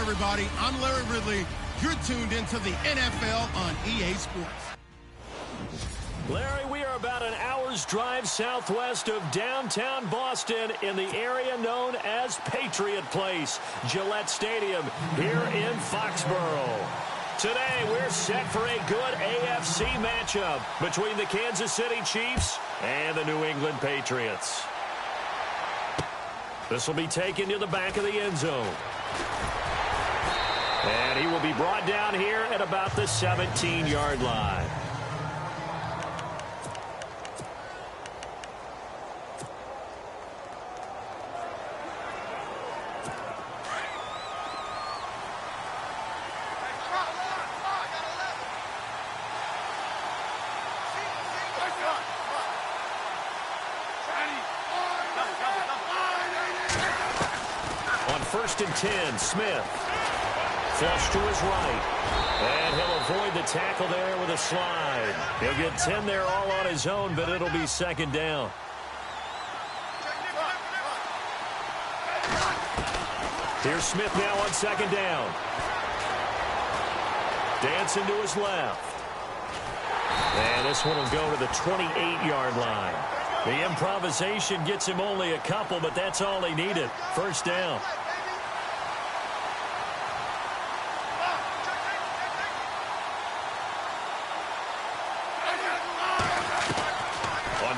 everybody. I'm Larry Ridley. You're tuned into the NFL on EA Sports. Larry, we are about an hour's drive southwest of downtown Boston in the area known as Patriot Place, Gillette Stadium here in Foxborough. Today, we're set for a good AFC matchup between the Kansas City Chiefs and the New England Patriots. This will be taken to the back of the end zone. And he will be brought down here at about the 17-yard line. First and 10, Smith. Flush to his right. And he'll avoid the tackle there with a slide. He'll get 10 there all on his own, but it'll be second down. Here's Smith now on second down. Dancing to his left. And this one will go to the 28-yard line. The improvisation gets him only a couple, but that's all he needed. First down.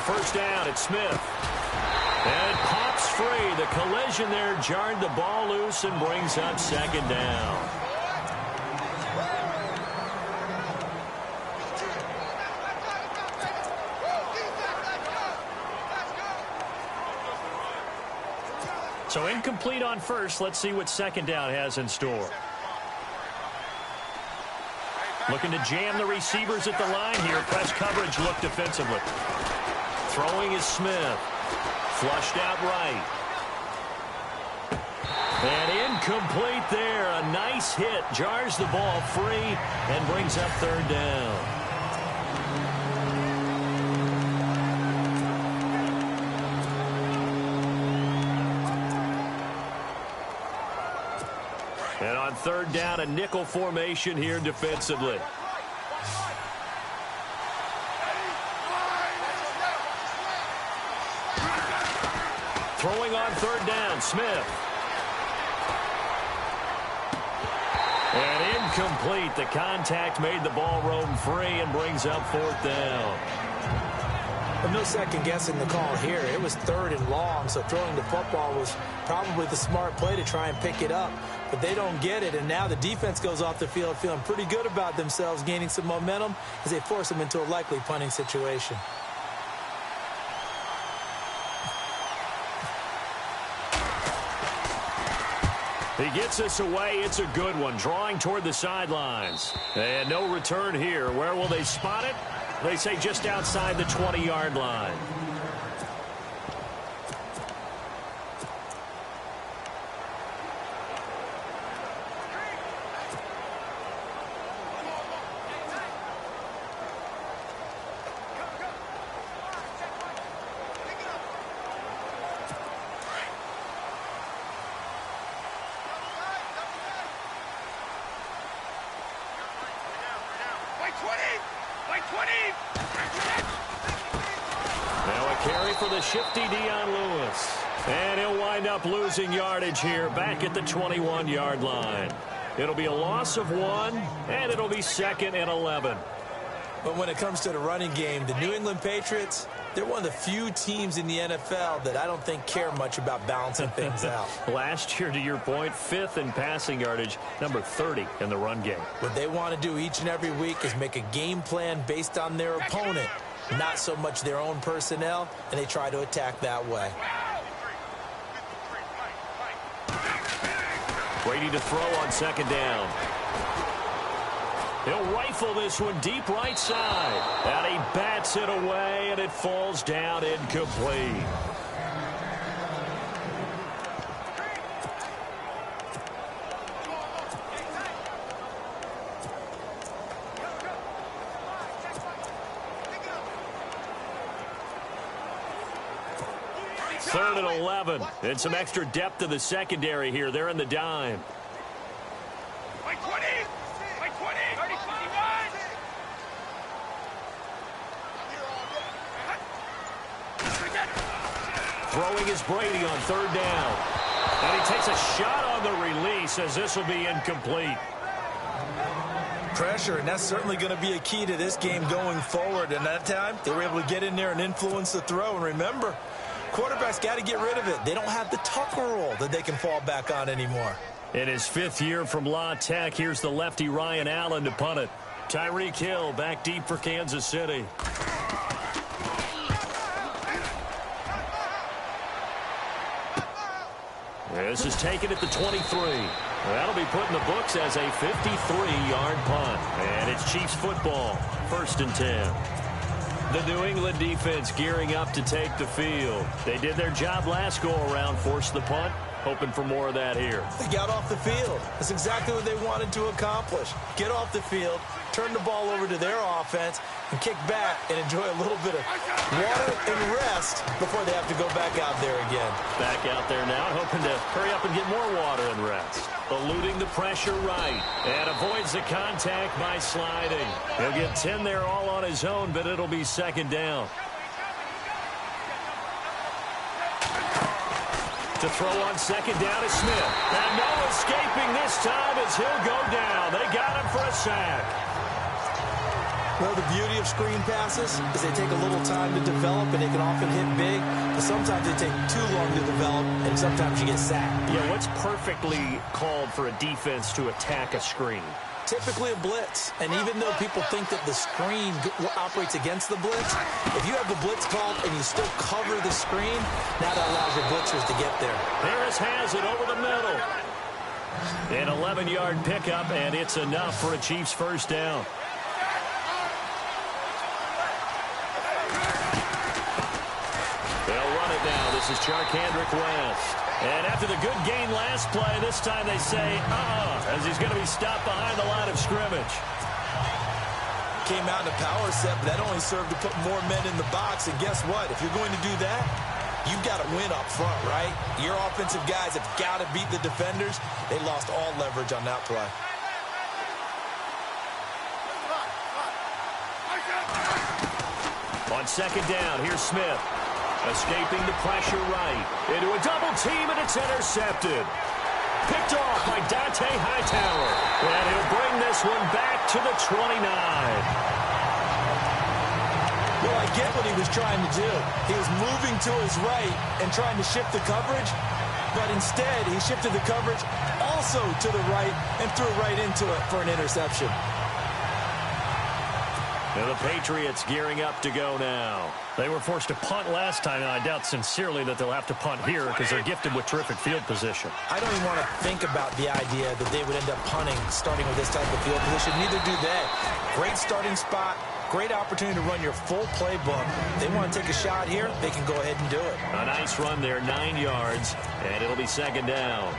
First down, it's Smith. And it pops free. The collision there jarred the ball loose and brings up second down. So incomplete on first. Let's see what second down has in store. Looking to jam the receivers at the line here. Press coverage look defensively. Throwing is Smith. Flushed out right. And incomplete there. A nice hit. Jars the ball free and brings up third down. And on third down, a nickel formation here defensively. Throwing on third down, Smith. And incomplete. The contact made the ball roam free and brings up fourth down. Well, no second guessing the call here. It was third and long, so throwing the football was probably the smart play to try and pick it up. But they don't get it, and now the defense goes off the field feeling pretty good about themselves, gaining some momentum as they force them into a likely punting situation. He gets us away. It's a good one. Drawing toward the sidelines. And no return here. Where will they spot it? They say just outside the 20-yard line. Shifty Dion Lewis. And he'll wind up losing yardage here back at the 21-yard line. It'll be a loss of 1, and it'll be second and 11. But when it comes to the running game, the New England Patriots, they're one of the few teams in the NFL that I don't think care much about balancing things out. Last year, to your point, 5th in passing yardage, number 30 in the run game. What they want to do each and every week is make a game plan based on their opponent, not so much their own personnel, and they try to attack that way. Brady to throw on second down. He'll rifle this one deep right side. And he bats it away, and it falls down incomplete. Third and 11. And some extra depth to the secondary here. They're in the dime. Throwing is Brady on third down. And he takes a shot on the release as this will be incomplete. Pressure, and that's certainly going to be a key to this game going forward. And that time, they were able to get in there and influence the throw. And remember, quarterbacks got to get rid of it. They don't have the Tucker rule that they can fall back on anymore. In his 5th year from La Tech, here's the lefty Ryan Allen to punt it. Tyreek Hill back deep for Kansas City. This is taken at the 23. That'll be put in the books as a 53-yard punt. And it's Chiefs football, 1st and 10. The New England defense gearing up to take the field. They did their job last go-around, forced the punt, hoping for more of that here. They got off the field. That's exactly what they wanted to accomplish. Get off the field, turn the ball over to their offense, and kick back and enjoy a little bit of water and rest before they have to go back out there again. Back out there now, hoping to hurry up and get more water and rest. Eluding the pressure right, and avoids the contact by sliding. He'll get 10 there all on his own, but it'll be 2nd down. To throw on 2nd down is Smith. And no escaping this time as he'll go down. They got him for a sack. Well, the beauty of screen passes is they take a little time to develop, and they can often hit big, but sometimes they take too long to develop, and sometimes you get sacked. Yeah, what's perfectly called for a defense to attack a screen? Typically a blitz, and even though people think that the screen operates against the blitz, if you have the blitz called and you still cover the screen, now that allows your blitzers to get there. Harris has it over the middle. An 11-yard pickup, and it's enough for a Chiefs 1st down. They'll run it now. This is Charkandrick West. And after the good gain last play, this time they say, as he's going to be stopped behind the line of scrimmage. Came out in a power set, but that only served to put more men in the box. And guess what? If you're going to do that, you've got to win up front, right? Your offensive guys have got to beat the defenders. They lost all leverage on that play. On 2nd down, here's Smith. Escaping the pressure right. Into a double team, and it's intercepted. Picked off by Dante Hightower. And he'll bring this one back to the 29. Well, I get what he was trying to do. He was moving to his right and trying to shift the coverage, but instead he shifted the coverage also to the right and threw right into it for an interception. And the Patriots gearing up to go now. They were forced to punt last time, and I doubt sincerely that they'll have to punt here because they're gifted with terrific field position. I don't even want to think about the idea that they would end up punting starting with this type of field position. Neither do they. Great starting spot, great opportunity to run your full playbook. They want to take a shot here, they can go ahead and do it. A nice run there, 9 yards, and it'll be 2nd down.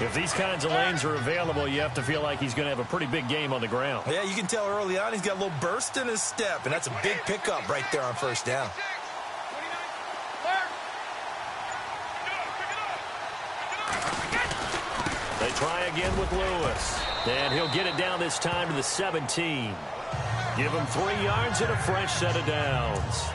If these kinds of lanes are available, you have to feel like he's going to have a pretty big game on the ground. Yeah, you can tell early on he's got a little burst in his step, and that's a big pickup right there on 1st down. They try again with Lewis, and he'll get it down this time to the 17. Give him 3 yards and a fresh set of downs.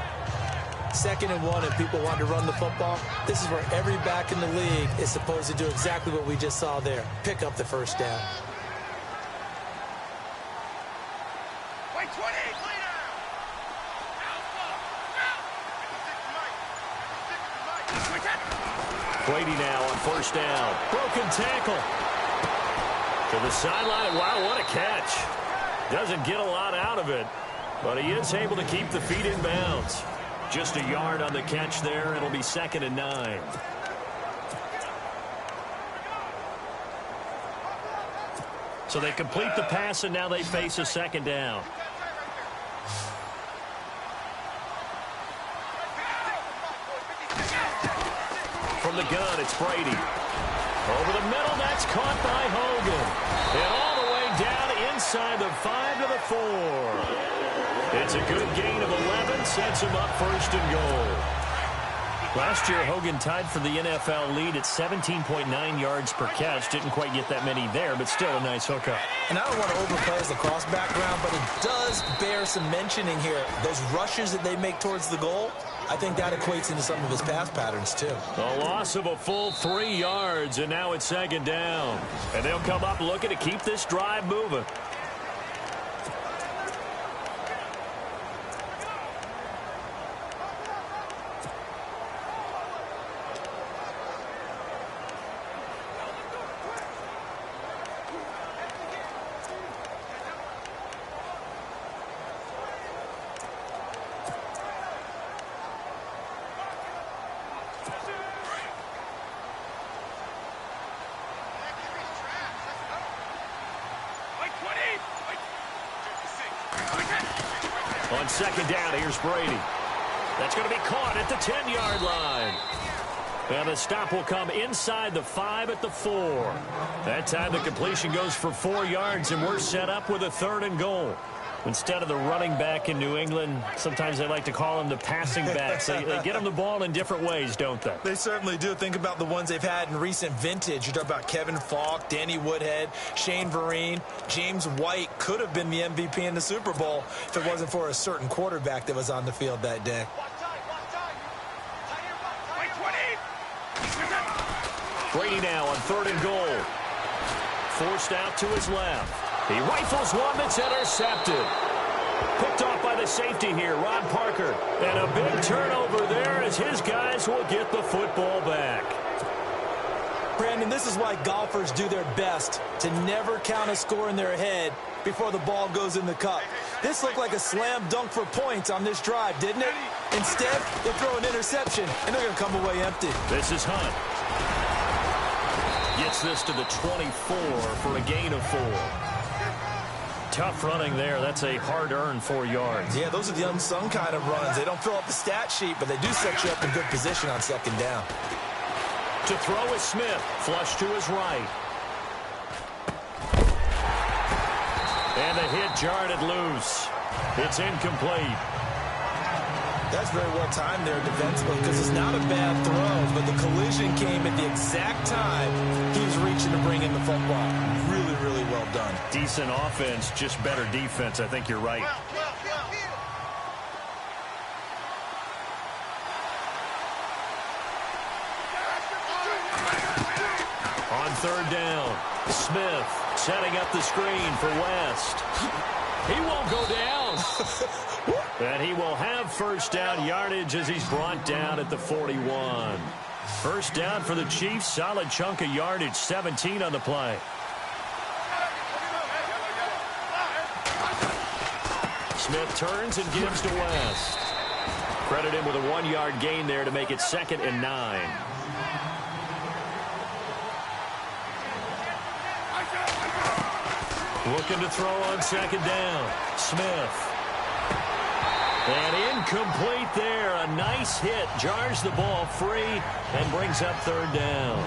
2nd and 1, if people want to run the football, this is where every back in the league is supposed to do exactly what we just saw there. Pick up the 1st down. Brady now on 1st down. Broken tackle. To the sideline. Wow, what a catch. Doesn't get a lot out of it, but he is able to keep the feet in bounds. Just a yard on the catch there. It'll be 2nd and 9. So they complete the pass, and now they face a 2nd down. From the gun, it's Brady. Over the middle, that's caught by Hogan. And all the way down inside the 5 to the 4. It's a good gain of 11, sets him up 1st and goal. Last year, Hogan tied for the NFL lead at 17.9 yards per catch. Didn't quite get that many there, but still a nice hookup. And I don't want to overplay his lacrosse background, but it does bear some mentioning here. Those rushes that they make towards the goal, I think that equates into some of his pass patterns, too. A loss of a full 3 yards, and now it's second down. And they'll come up looking to keep this drive moving. On second down, here's Brady. That's going to be caught at the 10-yard line. And the stop will come inside the 5 at the 4. That time the completion goes for 4 yards, and we're set up with a 3rd and goal. Instead of the running back in New England, sometimes they like to call them the passing backs. They get them the ball in different ways, don't they? They certainly do. Think about the ones they've had in recent vintage. You talk about Kevin Falk, Danny Woodhead, Shane Vereen. James White could have been the MVP in the Super Bowl if it wasn't for a certain quarterback that was on the field that day. Brady now on 3rd and goal. Forced out to his left. He rifles one that's intercepted. Picked off by the safety here, Ron Parker. And a big turnover there as his guys will get the football back. Brandon, this is why golfers do their best to never count a score in their head before the ball goes in the cup. This looked like a slam dunk for points on this drive, didn't it? Instead, they throw an interception, and they're going to come away empty. This is Hunt. Gets this to the 24 for a gain of 4. Tough running there. That's a hard-earned 4 yards. Yeah, those are the unsung kind of runs. They don't fill up the stat sheet, but they do set you up in good position on second down. To throw is Smith. Flush to his right. And the hit jarred it loose. It's incomplete. That's very well timed there defensively because it's not a bad throw, but the collision came at the exact time he was reaching to bring in the football. Really, really well done. Decent offense, just better defense. I think you're right. On 3rd down, Smith setting up the screen for West. He won't go down. And he will have first down yardage as he's brought down at the 41. First down for the Chiefs. Solid chunk of yardage, 17 on the play. Smith turns and gives to West. Credit him with a 1-yard gain there to make it 2nd and 9. Looking to throw on 2nd down. Smith. And incomplete there. A nice hit. Jars the ball free and brings up 3rd down.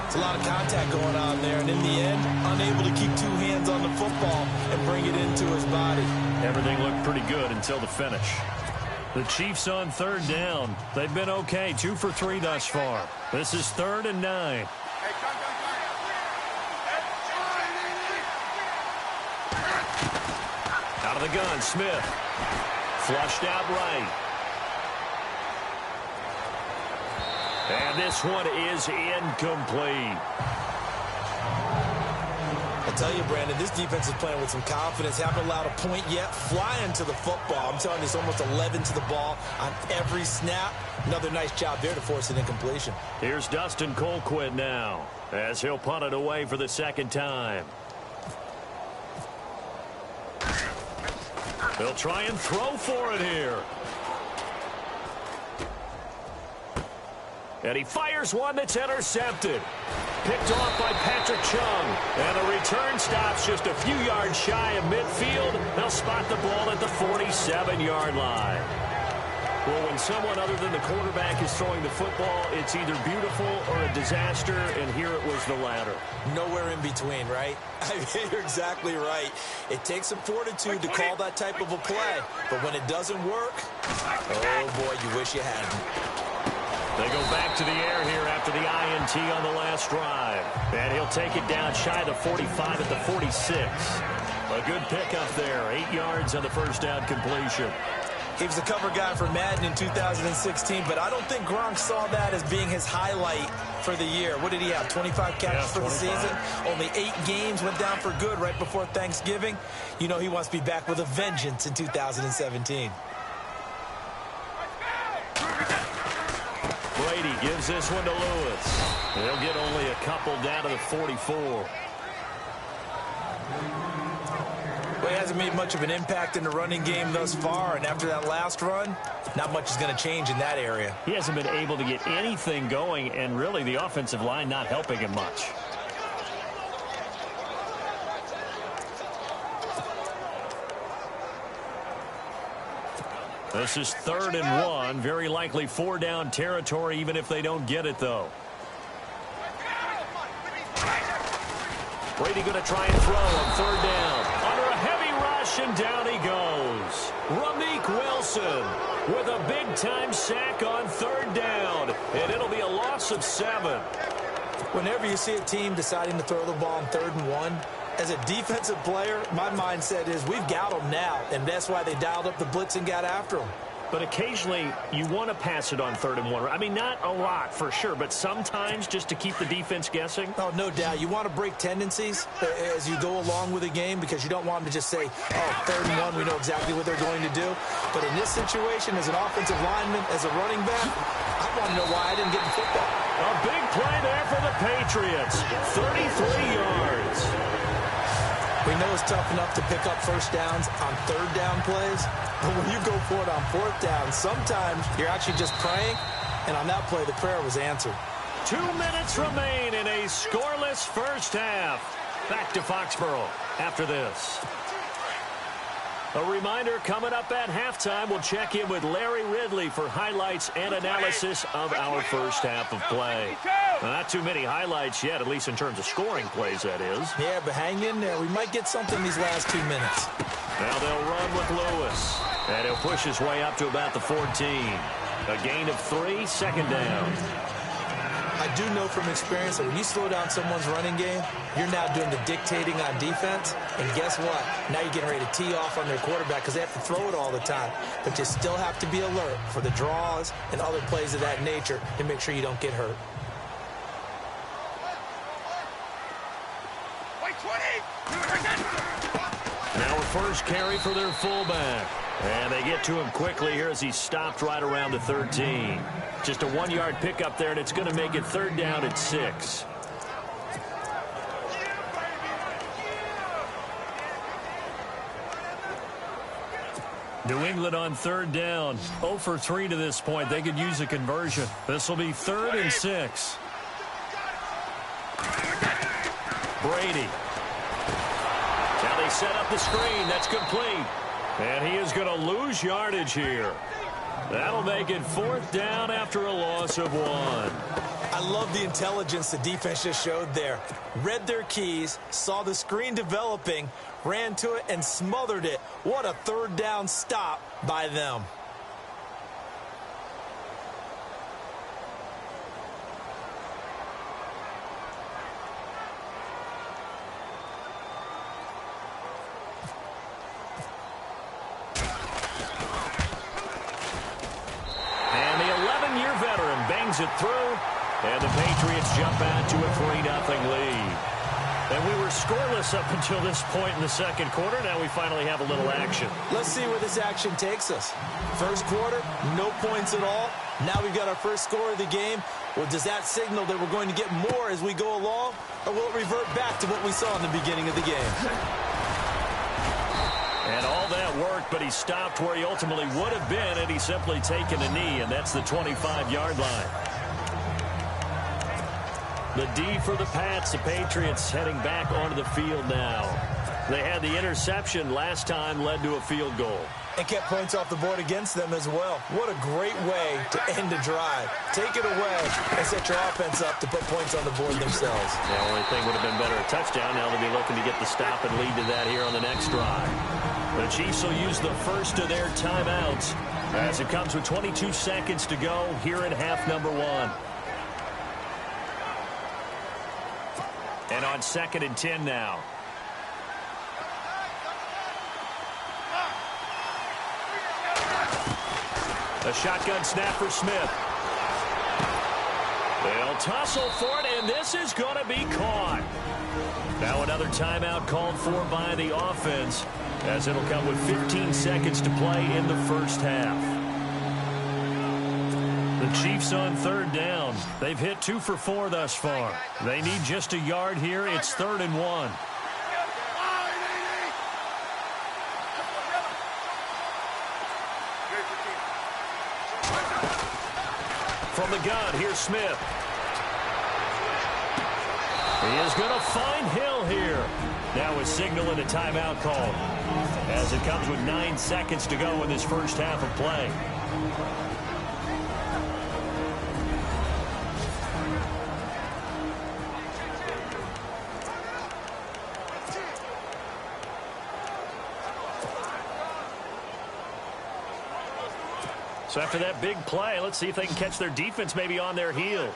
It's a lot of contact going on there, and in the end, unable to keep 2 hands on the football and bring it into his body. Everything looked pretty good until the finish. The Chiefs on 3rd down. They've been okay. 2 for 3 thus far. This is 3rd and 9. Out of the gun, Smith. Flushed out right. And this one is incomplete. I tell you, Brandon, this defense is playing with some confidence. Haven't allowed a point yet. Flying to the football. I'm telling you, it's almost 11 to the ball on every snap. Another nice job there to force an incompletion. Here's Dustin Colquitt now as he'll punt it away for the 2nd time. They'll try and throw for it here. And he fires one that's intercepted. Picked off by Patrick Chung. And the return stops just a few yards shy of midfield. They'll spot the ball at the 47-yard line. Well, when someone other than the quarterback is throwing the football, it's either beautiful or a disaster, and here it was the latter. Nowhere in between, right? I mean, you're exactly right. It takes some fortitude to call that type of a play, but when it doesn't work, oh boy, you wish you hadn't. They go back to the air here after the INT on the last drive. And he'll take it down shy of the 45 at the 46. A good pickup there. 8 yards on the first down completion. He was the cover guy for Madden in 2016, but I don't think Gronk saw that as being his highlight for the year. What did he have, 25 catches for the season? Only 8 games, went down for good right before Thanksgiving. You know he wants to be back with a vengeance in 2017. Brady gives this one to Lewis. They'll get only a couple down to the 44. Well, he hasn't made much of an impact in the running game thus far, and after that last run, not much is going to change in that area. He hasn't been able to get anything going, and really the offensive line not helping him much. This is 3rd and 1. Very likely 4-down territory, even if they don't get it, though. Brady going to try and throw on 3rd down. Under a heavy rush, and down he goes. Ramik Wilson with a big-time sack on 3rd down. And it'll be a loss of 7. Whenever you see a team deciding to throw the ball on 3rd and 1, as a defensive player, my mindset is we've got them now, and that's why they dialed up the blitz and got after them. But occasionally, you want to pass it on 3rd and 1. I mean, not a lot for sure, but sometimes just to keep the defense guessing. Oh, no doubt. You want to break tendencies as you go along with a game because you don't want them to just say, oh, 3rd and 1, we know exactly what they're going to do. But in this situation, as an offensive lineman, as a running back, I want to know why I didn't get the football. A big play there for the Patriots. 33 yards. We know it's tough enough to pick up first downs on 3rd down plays, but when you go for it on 4th down, sometimes you're actually just praying, and on that play, the prayer was answered. 2 minutes remain in a scoreless first half. Back to Foxborough after this. A reminder, coming up at halftime, we'll check in with Larry Ridley for highlights and analysis of our first half of play. Well, not too many highlights yet, at least in terms of scoring plays, that is. Yeah, but hang in there. We might get something these last 2 minutes. Now they'll run with Lewis. And he'll push his way up to about the 14. A gain of 3, 2nd down. I do know from experience that when you slow down someone's running game, you're now doing the dictating on defense. And guess what? Now you're getting ready to tee off on their quarterback because they have to throw it all the time. But you still have to be alert for the draws and other plays of that nature to make sure you don't get hurt. Now a first carry for their fullback. And they get to him quickly here as he stopped right around the 13. Just a 1-yard pickup there, and it's going to make it 3rd down at 6. New England on 3rd down. 0 for 3 to this point. They could use a conversion. This will be 3rd and 6. Brady. Now they set up the screen. That's complete. And he is going to lose yardage here. That'll make it 4th down after a loss of 1. I love the intelligence the defense just showed there. Read their keys, saw the screen developing, ran to it, and smothered it. What a 3rd down stop by them. It through, and the Patriots jump out to a 3-0 lead. And we were scoreless up until this point in the 2nd quarter. Now we finally have a little action. Let's see where this action takes us. First quarter, no points at all. Now we've got our first score of the game. Well, does that signal that we're going to get more as we go along, or will it revert back to what we saw in the beginning of the game? And all that worked, but he stopped where he ultimately would have been had he simply taken a knee, and that's the 25-yard line. The D for the Pats, the Patriots heading back onto the field now. They had the interception last time, led to a field goal. And kept points off the board against them as well. What a great way to end a drive. Take it away and set your offense up to put points on the board themselves. The only thing would have been better a touchdown. Now they'll be looking to get the stop and lead to that here on the next drive. The Chiefs will use the first of their timeouts as it comes with 22 seconds to go here in half number 1. And on 2nd and 10 now. A shotgun snap for Smith. They'll tussle for it, and this is going to be caught. Now another timeout called for by the offense, as it'll come with 15 seconds to play in the first half. The Chiefs on 3rd down. They've hit 2 for 4 thus far. They need just a yard here. It's 3rd and 1. From the gun, here's Smith. He is going to find Hill here. Now is signaling a timeout call as it comes with 9 seconds to go in this first half of play. So after that big play, let's see if they can catch their defense maybe on their heels.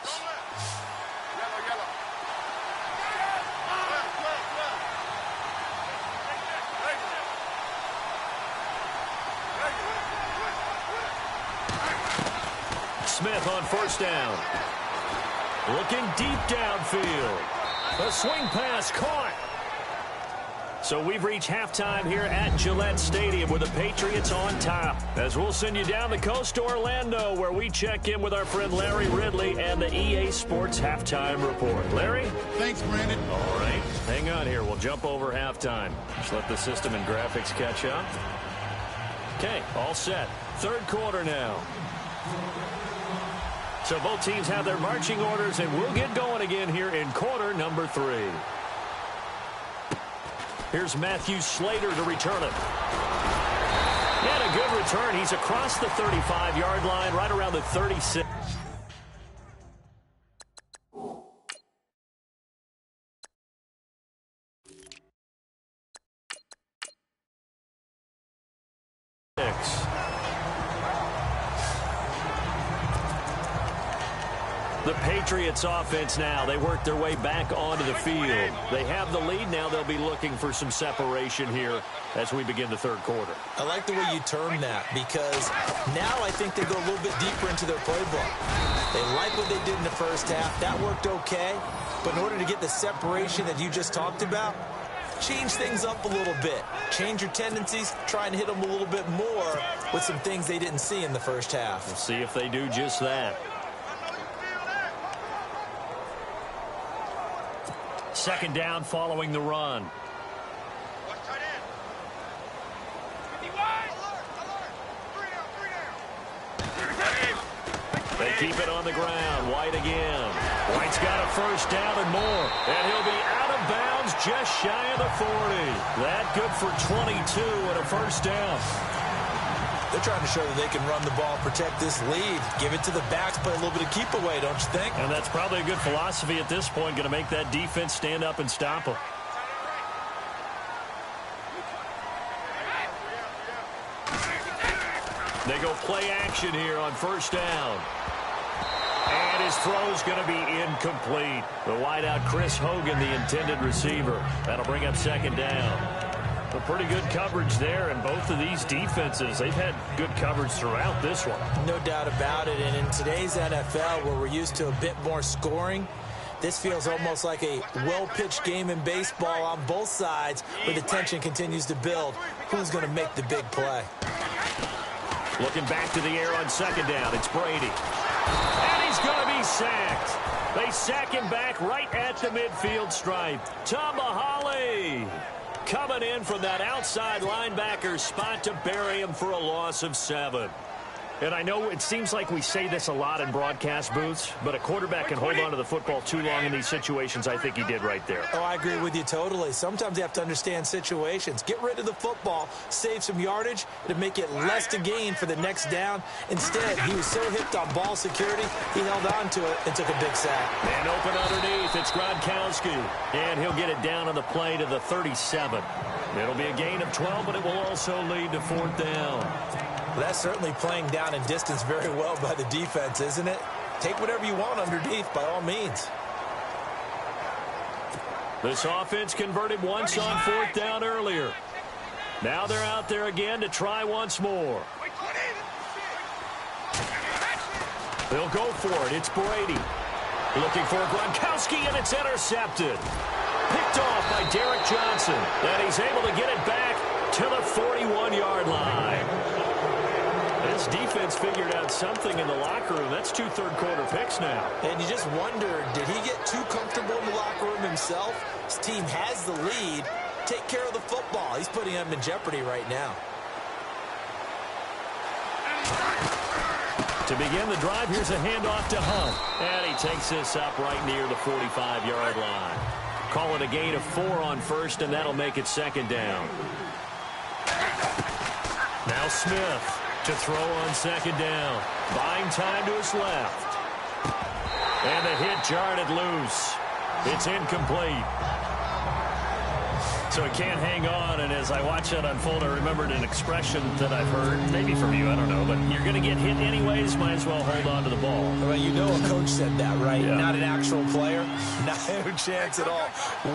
Smith on 1st down. Looking deep downfield. A swing pass caught. So we've reached halftime here at Gillette Stadium with the Patriots on top. As we'll send you down the coast to Orlando, where we check in with our friend Larry Ridley and the EA Sports Halftime Report. Larry? Thanks, Brandon. All right. Hang on here. We'll jump over halftime. Just let the system and graphics catch up. Okay, all set. 3rd quarter now. So both teams have their marching orders, and we'll get going again here in quarter number 3. Here's Matthew Slater to return it. And a good return. He's across the 35-yard line, right around the 36. The Patriots offense now. They work their way back onto the field. They have the lead now. They'll be looking for some separation here as we begin the 3rd quarter. I like the way you term that, because now I think they go a little bit deeper into their playbook. They like what they did in the first half. That worked okay. But in order to get the separation that you just talked about, change things up a little bit. Change your tendencies. Try and hit them a little bit more with some things they didn't see in the first half. We'll see if they do just that. 2nd down following the run. They keep it on the ground. White again. White's got a 1st down and more. And he'll be out of bounds just shy of the 40. That good for 22 and a 1st down. They're trying to show that they can run the ball, protect this lead, give it to the backs, play a little bit of keep away, don't you think? And that's probably a good philosophy at this point, going to make that defense stand up and stop them. They go play action here on 1st down. And his throw's going to be incomplete. The wideout, Chris Hogan, the intended receiver. That'll bring up 2nd down. But pretty good coverage there, and both of these defenses, they've had good coverage throughout this one. No doubt about it, and in today's NFL, where we're used to a bit more scoring, this feels almost like a well-pitched game in baseball on both sides, where the tension continues to build. Who's going to make the big play? Looking back to the air on 2nd down, it's Brady. And he's going to be sacked. They sack him back right at the midfield stripe. Tamahali coming in from that outside linebacker spot to bury him for a loss of 7. And I know it seems like we say this a lot in broadcast booths, but a quarterback can hold on to the football too long in these situations. I think he did right there. Oh, I agree with you totally. Sometimes you have to understand situations. Get rid of the football, save some yardage, to make it less to gain for the next down. Instead, he was so hipped on ball security, he held on to it and took a big sack. And open underneath, it's Gronkowski. And he'll get it down on the play to the 37. It'll be a gain of 12, but it will also lead to fourth down. Well, that's certainly playing down in distance very well by the defense, isn't it? Take whatever you want underneath, by all means. This offense converted once on fourth down earlier. Now they're out there again to try once more. They'll go for it. It's Brady. Looking for Gronkowski, and it's intercepted. Picked off by Derek Johnson. And he's able to get it back to the 41-yard line. This defense figured out something in the locker room. That's 2 third-quarter picks now. And you just wonder, did he get too comfortable in the locker room himself? His team has the lead. Take care of the football. He's putting them in jeopardy right now. To begin the drive, here's a handoff to Hunt. And he takes this up right near the 45-yard line. Call it a gain of 4 on first, and that'll make it second down. Now Smith to throw on second down. Buying time to his left. And the hit jarred it loose. It's incomplete. So he can't hang on, and as I watch that unfold, I remembered an expression that I've heard, maybe from you, I don't know, but you're going to get hit anyways, might as well hold on to the ball. Well, you know a coach said that, right? Yeah. Not an actual player. Not a chance at all.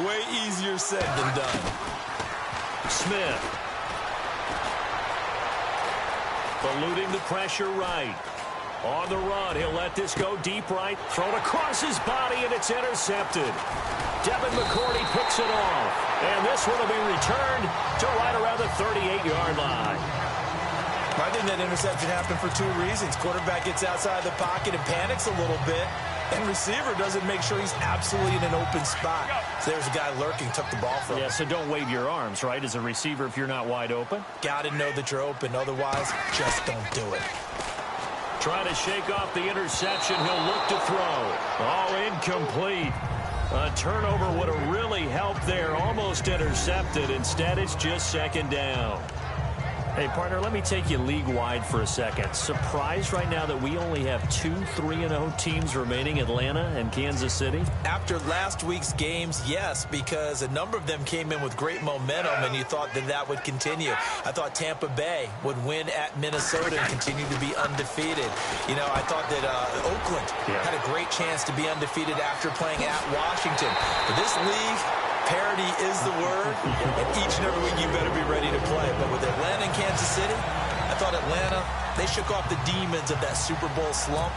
Way easier said than done. Smith. Eluding the pressure right. On the run, he'll let this go deep right. Thrown across his body, and it's intercepted. Devin McCourty picks it off. And this one will be returned to right around the 38-yard line. I think that interception happened for 2 reasons. Quarterback gets outside the pocket and panics a little bit. And receiver doesn't make sure he's absolutely in an open spot. So there's a guy lurking, took the ball from him. Yeah, so don't wave your arms, right, as a receiver if you're not wide open. Got to know that you're open. Otherwise, just don't do it. Trying to shake off the interception. He'll look to throw. Oh, incomplete. A turnover would have really helped there. Almost intercepted. Instead, it's just second down. Hey, partner, let me take you league-wide for a second. Surprised right now that we only have 2 3-0 teams remaining, Atlanta and Kansas City? After last week's games, yes, because a number of them came in with great momentum, and you thought that that would continue. I thought Tampa Bay would win at Minnesota and continue to be undefeated. You know, I thought that Oakland had a great chance to be undefeated after playing at Washington. But this league, parity is the word, and each and every week you better be ready to play. But with Atlanta and Kansas City, I thought Atlanta, they shook off the demons of that Super Bowl slump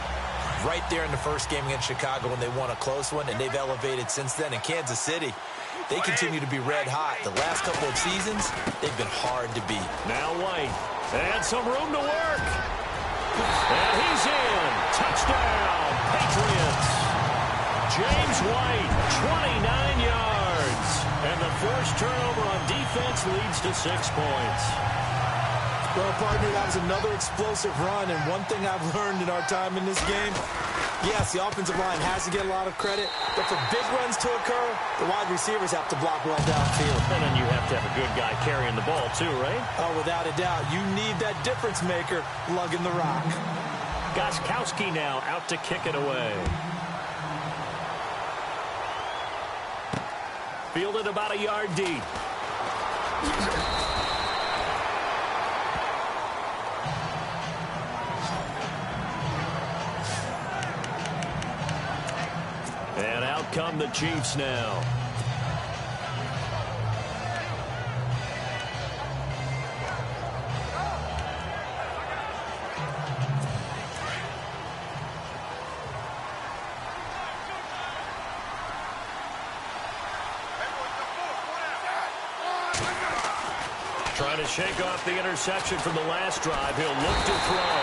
right there in the first game against Chicago when they won a close one, and they've elevated since then. In Kansas City, they continue to be red hot. The last couple of seasons, they've been hard to beat. Now White, and some room to work. And he's in. Touchdown, Patriots. James White, 29 yards. And the forced turnover on defense leads to 6 points. Well, partner, that was another explosive run, and one thing I've learned in our time in this game, yes, the offensive line has to get a lot of credit, but for big runs to occur, the wide receivers have to block well downfield. And then you have to have a good guy carrying the ball too, right? Oh, without a doubt. You need that difference maker lugging the rock. Goatskin now out to kick it away. Fielded about a yard deep. And out come the Chiefs now. Trying to shake off the interception from the last drive. He'll look to throw.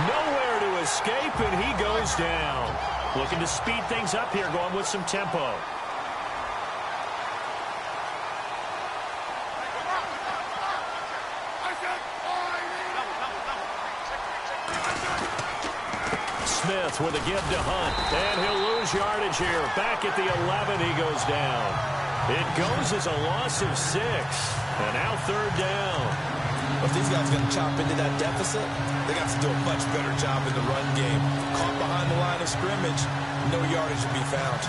Nowhere to escape, and he goes down. Looking to speed things up here, going with some tempo. Smith with a give to Hunt, and he'll lose yardage here. Back at the 11, he goes down. It goes as a loss of 6, and now third down. If these guys are going to chop into that deficit, they got to do a much better job in the run game. Caught behind the line of scrimmage, no yardage to be found.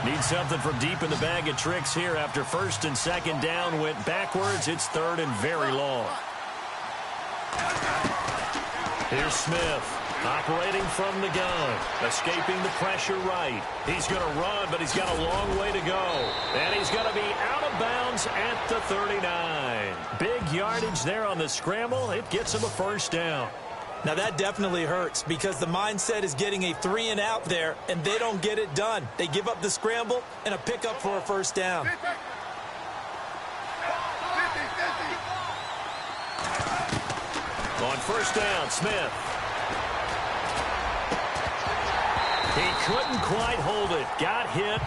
Need something from deep in the bag of tricks here after first and second down went backwards. It's third and very long. Here's Smith. Operating from the gun, escaping the pressure right. He's going to run, but he's got a long way to go. And he's going to be out of bounds at the 39. Big yardage there on the scramble. It gets him a first down. Now that definitely hurts because the mindset is getting a 3-and-out there, and they don't get it done. They give up the scramble and a pickup for a first down. On first down, Smith. He couldn't quite hold it. Got hit.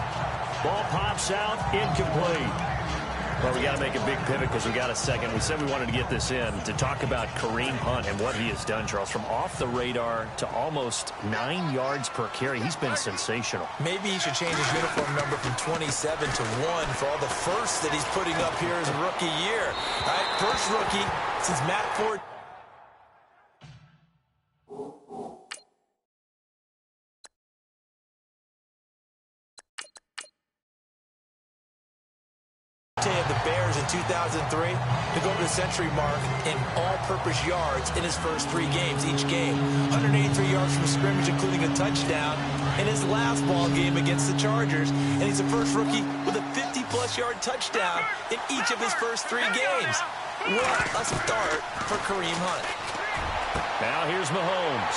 Ball pops out. Incomplete. Well, we got to make a big pivot because we got a second. We said we wanted to get this in to talk about Kareem Hunt and what he has done, Charles. From off the radar to almost 9 yards per carry. He's been sensational. Maybe he should change his uniform number from 27 to 1 for all the firsts that he's putting up here as a rookie year. All right, first rookie since Matt Ford. Of the Bears in 2003 to go over the century mark in all-purpose yards in his first 3 games each game. 183 yards from scrimmage, including a touchdown in his last ball game against the Chargers. And he's the first rookie with a 50-plus yard touchdown in each of his first 3 games. What a start for Kareem Hunt. Now here's Mahomes.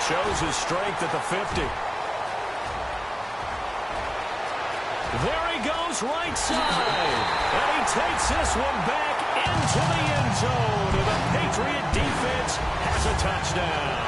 Shows his strength at the 50. There he goes, right side. And he takes this one back into the end zone. And the Patriot defense has a touchdown.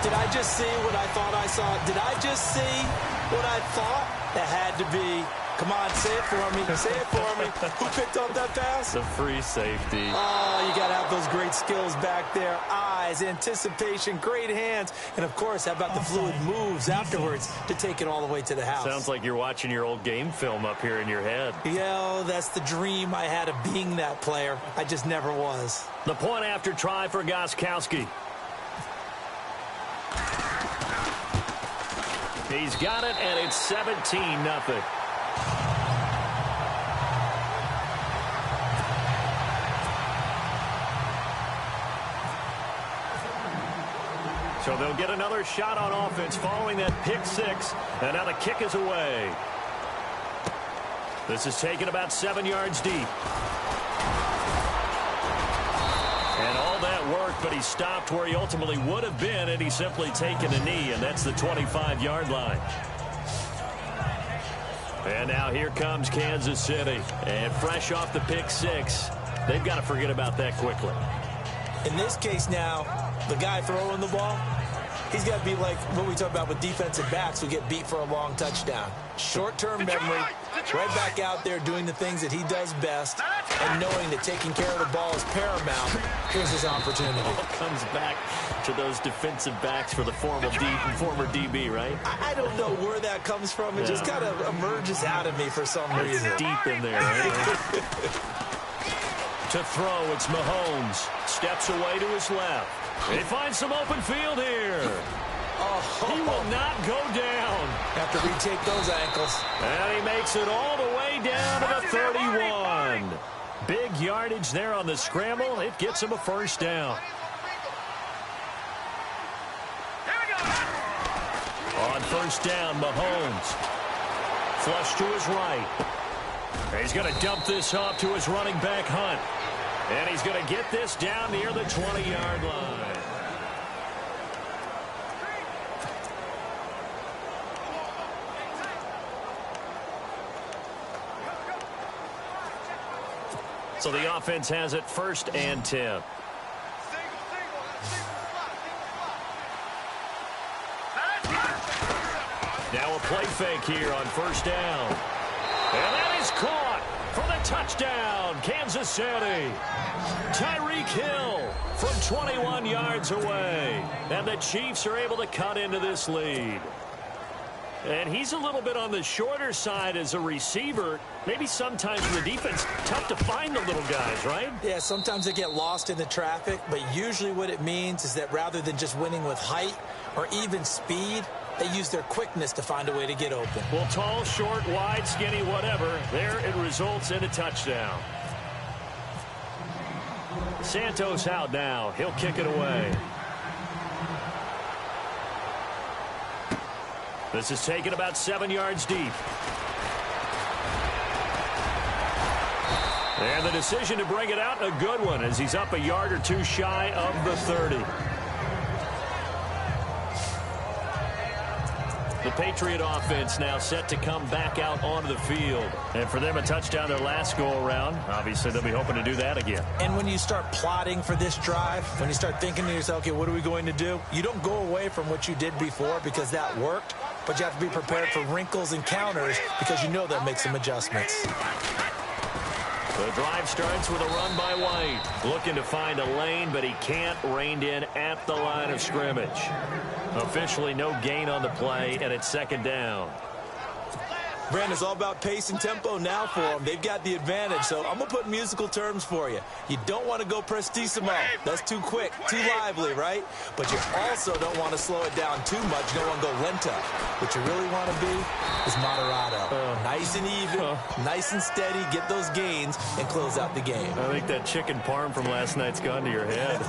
Did I just see what I thought I saw? Did I just see what I thought? It had to be. Come on, say it for me. Say it for me. Who picked up that pass? The free safety. Oh, you got to have those great skills back there. Eyes, anticipation, great hands. And, of course, how about the fluid moves afterwards to take it all the way to the house? Sounds like you're watching your old game film up here in your head. Yeah, that's the dream I had of being that player. I just never was. The point after try for Goatskin. He's got it, and it's 17-0. So they'll get another shot on offense following that pick 6. And now the kick is away. This is taken about 7 yards deep. And all that work, but he stopped where he ultimately would have been, and he's simply taken a knee, and that's the 25-yard line. And now here comes Kansas City. And fresh off the pick 6, they've got to forget about that quickly. In this case now, the guy throwing the ball, he's got to be like what we talk about with defensive backs who get beat for a long touchdown. Short-term memory, right back out there doing the things that he does best, and knowing that taking care of the ball is paramount. Here's his opportunity. It all comes back to those defensive backs for the former DB, right? I don't know where that comes from. It just kind of emerges out of me for some reason. It's deep in there, right? To throw, it's Mahomes. Steps away to his left. He finds some open field here. He will not go down. Have to retake those ankles. And he makes it all the way down to the 31. Big yardage there on the scramble. It gets him a first down. On first down, Mahomes. Flush to his right. He's going to dump this off to his running back, Hunt. And he's going to get this down near the 20-yard line. So the offense has it first and 10. Now a play fake here on first down. And that is caught for the touchdown, Kansas City. Tyreek Hill from 21 yards away. And the Chiefs are able to cut into this lead. And he's a little bit on the shorter side as a receiver. Maybe sometimes in the defense, tough to find the little guys, right? Yeah, sometimes they get lost in the traffic, but usually what it means is that rather than just winning with height or even speed, They use their quickness to find a way to get open. Well, tall, short, wide, skinny, whatever, there it results in a touchdown. Santos out now. He'll kick it away. This is taken about 7 yards deep. And the decision to bring it out, a good one, as he's up a yard or two shy of the 30. The Patriot offense now set to come back out onto the field. And for them, a touchdown their last go-around. Obviously, they'll be hoping to do that again. And when you start plotting for this drive, when you start thinking to yourself, okay, what are we going to do? You don't go away from what you did before because that worked, but you have to be prepared for wrinkles and counters because you know they'll make some adjustments. The drive starts with a run by White. Looking to find a lane, but he can't. Reined in at the line of scrimmage. Officially no gain on the play, and it's second down. Brandon, it's all about pace and tempo now for them. They've got the advantage, so I'm going to put musical terms for you. You don't want to go prestissimo. That's too quick, too lively, right? But you also don't want to slow it down too much. You don't want to go lento. What you really want to be is moderato. Nice and even, nice and steady, get those gains, and close out the game. I think that chicken parm from last night's gone to your head.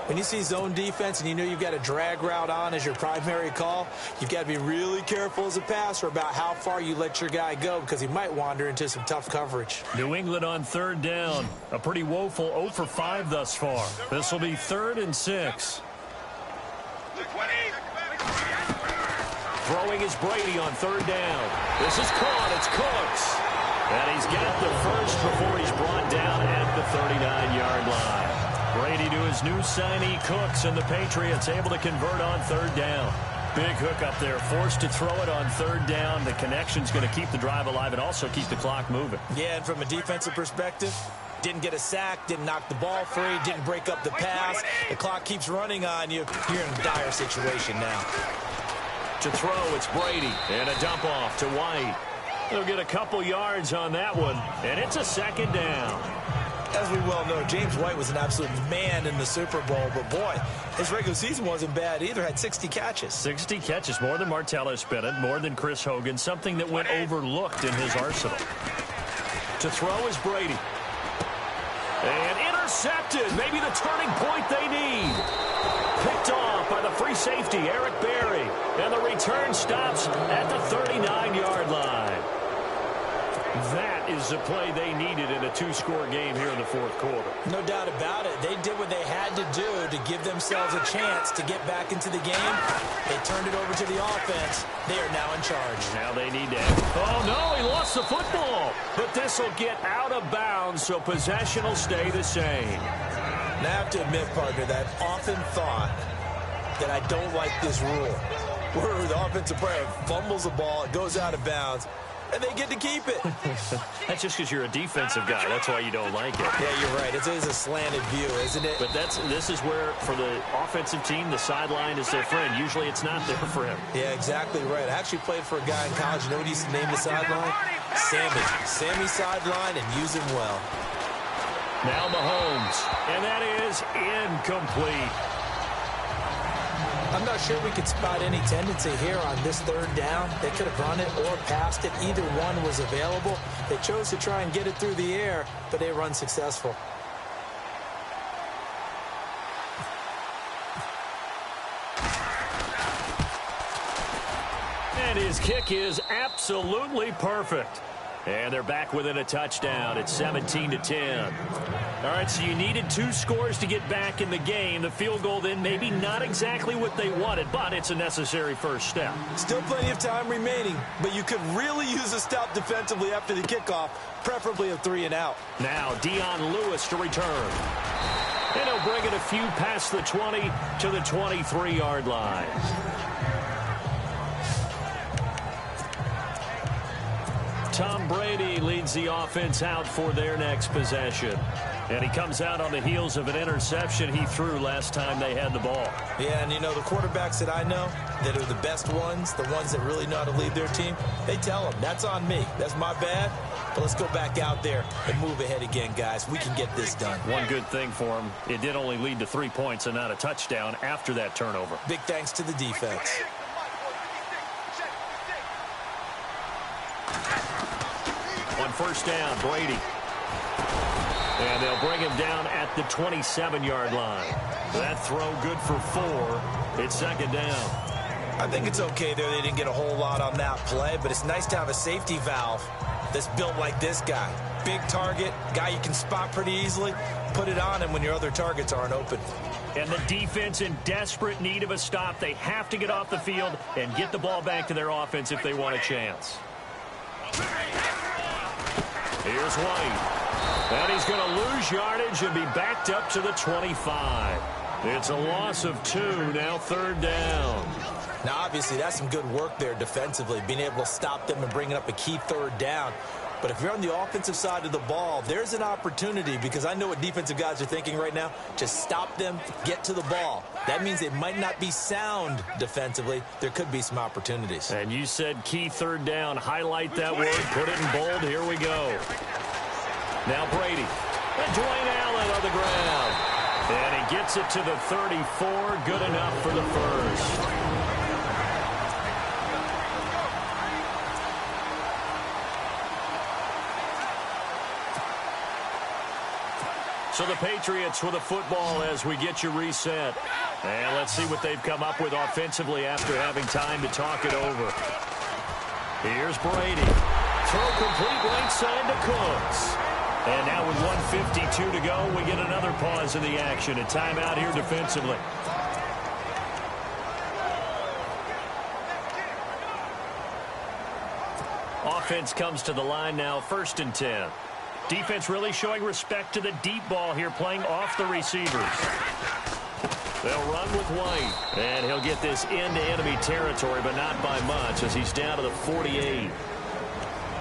When you see zone defense and you know you've got a drag route on as your primary call, you've got to be really careful as a passer about how far you let your guy go because he might wander into some tough coverage. New England on third down. A pretty woeful 0 for 5 thus far. This will be 3rd and 6. Throwing is Brady on third down. This is caught. It's Cooks. And he's got the first before he's brought down at the 39-yard line. Brady to his new signee, Cooks, and the Patriots able to convert on third down. Big hook up there, forced to throw it on third down. The connection's going to keep the drive alive and also keep the clock moving. Yeah, and from a defensive perspective, didn't get a sack, didn't knock the ball free, didn't break up the pass. The clock keeps running on you. You're in a dire situation now. To throw, it's Brady, and a dump off to White. They'll get a couple yards on that one, and it's a second down. As we well know, James White was an absolute man in the Super Bowl, but boy, his regular season wasn't bad either. Had 60 catches. 60 catches, more than Martellus Bennett, more than Chris Hogan, something that went overlooked in his arsenal. To throw is Brady. And intercepted, maybe the turning point they need. Picked off by the free safety, Eric Berry. And the return stops at the 39-yard line. That is the play they needed in a 2-score game here in the fourth quarter. No doubt about it. They did what they had to do to give themselves a chance to get back into the game. They turned it over to the offense. They are now in charge. Now they need to... Oh, no, he lost the football. But this will get out of bounds, so possession will stay the same. Now, I have to admit, partner, that I've often thought that I don't like this rule, where the offensive player fumbles the ball, it goes out of bounds, and they get to keep it. That's just because you're a defensive guy. That's why you don't like it. Yeah, you're right. It is a slanted view, isn't it? But this is where, for the offensive team, the sideline is their friend. Usually it's not there for him. Yeah, exactly right. I actually played for a guy in college. You know what he used to name the sideline? Sammy. Sammy sideline, and use him well. Now Mahomes, and that is incomplete. I'm not sure we could spot any tendency here on this third down. They could have run it or passed it. Either one was available. They chose to try and get it through the air, but they were unsuccessful. And his kick is absolutely perfect. And they're back within a touchdown. It's 17-10. All right, so you needed 2 scores to get back in the game. The field goal then maybe not exactly what they wanted, but it's a necessary first step. Still plenty of time remaining, but you could really use a stop defensively after the kickoff, preferably a 3 and out. Now Dion Lewis to return. And he'll bring it a few past the 20 to the 23-yard line. Tom Brady leads the offense out for their next possession. And he comes out on the heels of an interception he threw last time they had the ball. Yeah, and you know, the quarterbacks that I know that are the best ones, the ones that really know how to lead their team, they tell them, that's on me. That's my bad. But let's go back out there and move ahead again, guys. We can get this done. One good thing for him, it did only lead to 3 points and not a touchdown after that turnover. Big thanks to the defense. On first down, Brady. And they'll bring him down at the 27-yard line. That throw good for 4. It's second down. I think it's okay there. They didn't get a whole lot on that play, but it's nice to have a safety valve that's built like this guy. Big target, guy you can spot pretty easily. Put it on him when your other targets aren't open. And the defense in desperate need of a stop. They have to get off the field and get the ball back to their offense if they want a chance. Here's White. And he's going to lose yardage and be backed up to the 25. It's a loss of 2, now third down. Now, obviously, that's some good work there defensively, being able to stop them and bringing up a key third down. But if you're on the offensive side of the ball, there's an opportunity, because I know what defensive guys are thinking right now. Just stop them, get to the ball. That means it might not be sound defensively. There could be some opportunities. And you said key third down. Highlight that word. Put it in bold. Here we go. Now Brady. And Dwayne Allen on the ground. And he gets it to the 34. Good enough for the first. So the Patriots with a football as we get you reset. And let's see what they've come up with offensively after having time to talk it over. Here's Brady. Throw complete right side to Cooks. And now with 1:52 to go, we get another pause in the action. A timeout here defensively. Offense comes to the line now, 1st and 10. Defense really showing respect to the deep ball here, playing off the receivers. They'll run with White, and he'll get this into enemy territory, but not by much as he's down to the 48.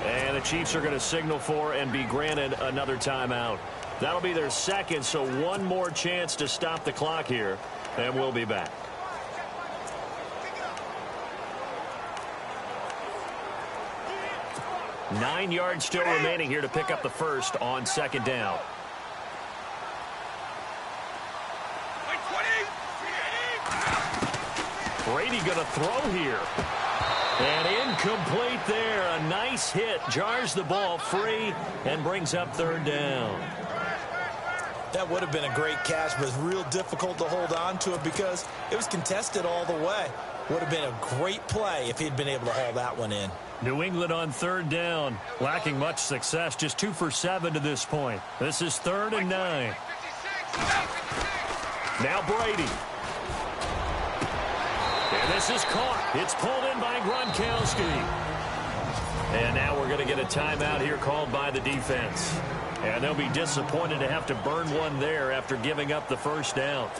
And the Chiefs are going to signal for and be granted another timeout. That'll be their second, so one more chance to stop the clock here, and we'll be back. Nine yards still remaining here to pick up the first on second down. Brady going to throw here. And incomplete there. A nice hit. Jars the ball free and brings up third down. That would have been a great catch, but it's real difficult to hold on to it because it was contested all the way. Would have been a great play if he'd been able to haul that one in. New England on third down. Lacking much success. Just 2 for 7 to this point. This is 3rd and 9. Now Brady. And this is caught. It's pulled in by Gronkowski. And now we're going to get a timeout here called by the defense. And they'll be disappointed to have to burn one there after giving up the first down.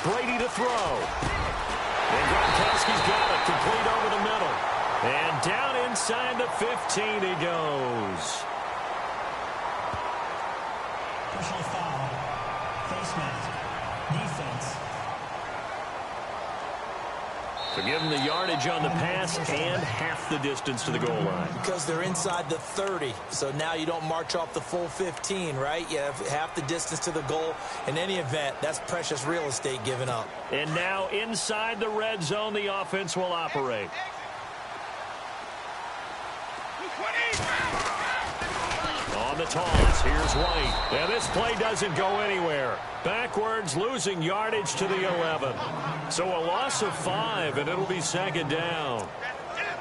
Brady to throw. And Gronkowski's got it. Complete over the middle. And down inside the 15 he goes. Personal foul. Face mask. Defense. So give them the yardage on the pass and half the distance to the goal line. Because they're inside the 30, so now you don't march off the full 15, right? You have half the distance to the goal. In any event, that's precious real estate given up. And now inside the red zone, the offense will operate. On the toss, here's White. And this play doesn't go anywhere. Backwards, losing yardage to the 11. So a loss of 5, and it'll be second down.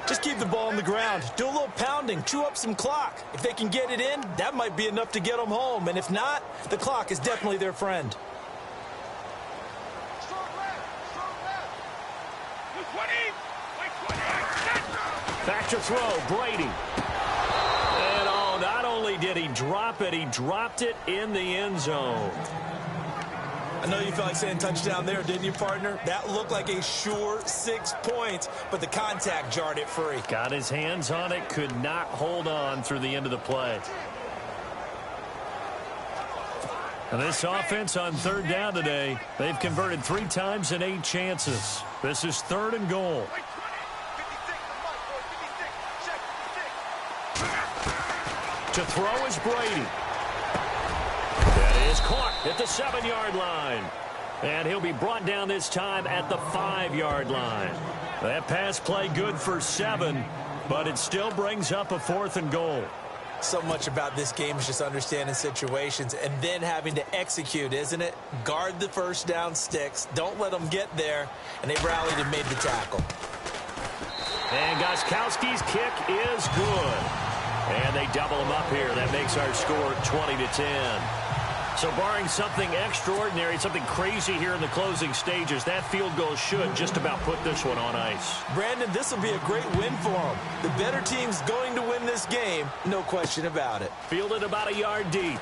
Just keep the ball on the ground. Do a little pounding. Chew up some clock. If they can get it in, that might be enough to get them home. And if not, the clock is definitely their friend. Back to throw, Brady. And oh, not only did he drop it, he dropped it in the end zone. I know you felt like saying touchdown there, didn't you, partner? That looked like a sure 6 points, but the contact jarred it free. Got his hands on it, could not hold on through the end of the play. And this offense on third down today, they've converted 3 times in 8 chances. This is 3rd and goal. To throw is Brady. That is caught at the 7-yard line. And he'll be brought down this time at the 5-yard line. That pass play good for 7, but it still brings up a 4th and goal. So much about this game is just understanding situations and then having to execute, isn't it? Guard the first down sticks. Don't let them get there. And they rallied and made the tackle. And Goatskin's kick is good. And they double him up here. That makes our score 20-10. So barring something extraordinary, something crazy here in the closing stages, that field goal should just about put this one on ice. Brandon, this will be a great win for them. The better team's going to win this game, no question about it. Fielded about a yard deep.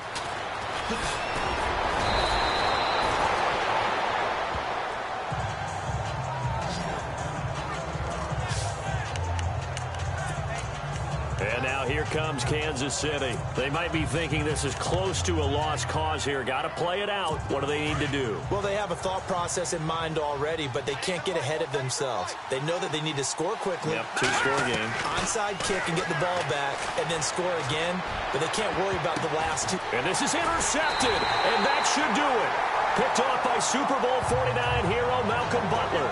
And now here comes Kansas City. They might be thinking this is close to a lost cause here. Got to play it out. What do they need to do? Well, they have a thought process in mind already, but they can't get ahead of themselves. They know that they need to score quickly. Yep, 2-score game. Onside kick and get the ball back and then score again, but they can't worry about the last 2. And this is intercepted, and that should do it. Picked off by Super Bowl 49 hero Malcolm Butler.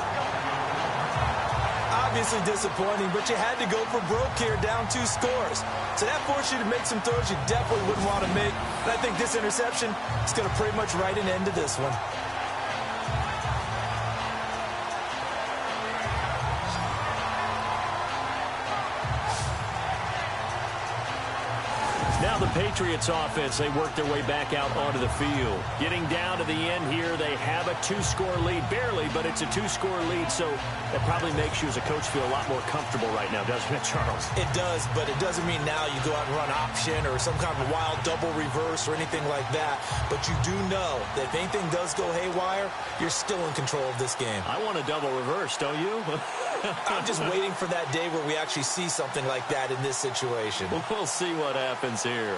Obviously disappointing, but you had to go for broke here, down 2 scores. So that forced you to make some throws you definitely wouldn't want to make. And I think this interception is going to pretty much write an end to this one. Now the Patriots offense, they work their way back out onto the field. Getting down to the end here, they have a 2-score lead. Barely, but it's a 2-score lead, so that probably makes you as a coach feel a lot more comfortable right now, doesn't it, Charles? It does, but it doesn't mean now you go out and run option or some kind of wild double reverse or anything like that. But you do know that if anything does go haywire, you're still in control of this game. I want a double reverse, don't you? I'm just waiting for that day where we actually see something like that in this situation. We'll see what happens here.